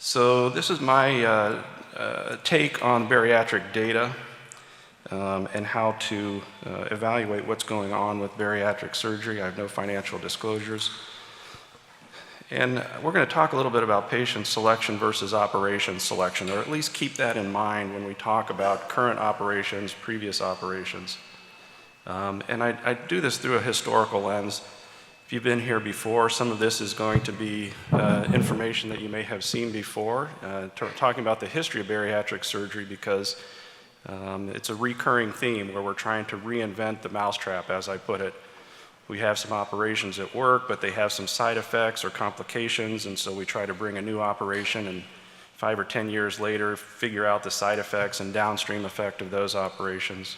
So this is my take on bariatric data and how to evaluate what's going on with bariatric surgery. I have no financial disclosures. And we're going to talk a little bit about patient selection versus operation selection, or at least keep that in mind when we talk about current operations, previous operations. And I do this through a historical lens. If you've been here before, some of this is going to be information that you may have seen before, talking about the history of bariatric surgery, because it's a recurring theme where we're trying to reinvent the mousetrap, as I put it. We have some operations at work, but they have some side effects or complications, and so we try to bring a new operation and 5 or 10 years later figure out the side effects and downstream effect of those operations.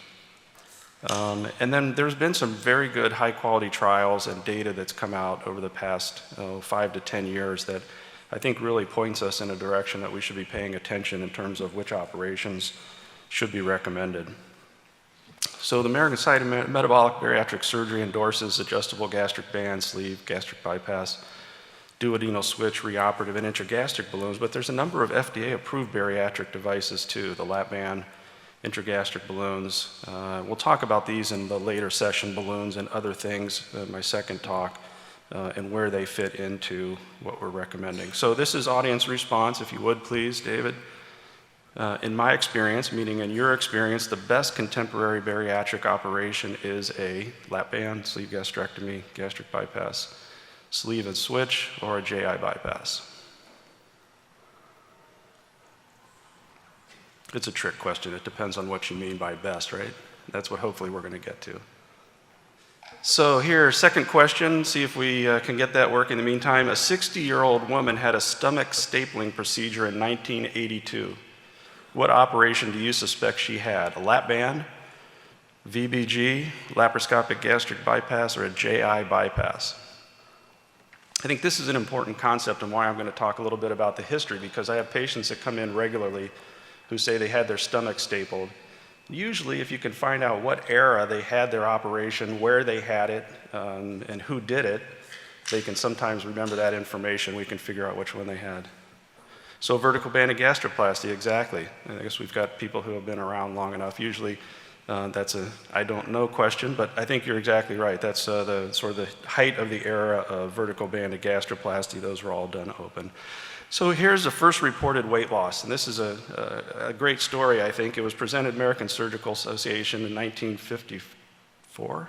And then there's been some very good high-quality trials and data that's come out over the past 5 to 10 years that I think really points us in a direction that we should be paying attention in terms of which operations should be recommended. So the American Society of Metabolic Bariatric Surgery endorses adjustable gastric band, sleeve, gastric bypass, duodenal switch, reoperative, and intragastric balloons, but there's a number of FDA-approved bariatric devices too, the lap band, intragastric balloons. We'll talk about these in the later session, balloons and other things, my second talk, and where they fit into what we're recommending. So this is audience response, if you would please, David. In my experience, meaning in your experience, the best contemporary bariatric operation is a lap band, sleeve gastrectomy, gastric bypass, sleeve and switch, or a GI bypass. It's a trick question. It depends on what you mean by best, right? That's what hopefully we're going to get to. So here, second question, see if we can get that working in the meantime. A 60-year-old woman had a stomach stapling procedure in 1982. What operation do you suspect she had? A lap band, VBG, laparoscopic gastric bypass, or a GI bypass? I think this is an important concept and why I'm going to talk a little bit about the history, because I have patients that come in regularly who say they had their stomach stapled. Usually, if you can find out what era they had their operation, where they had it, and who did it, they can sometimes remember that information. We can figure out which one they had. So vertical banded gastroplasty, exactly. I guess we've got people who have been around long enough. Usually that's a I don't know question, but I think you're exactly right. That's the sort of the height of the era of vertical banded gastroplasty. Those were all done open. So here's the first reported weight loss, and this is a great story, I think. It was presented at American Surgical Association in 1954,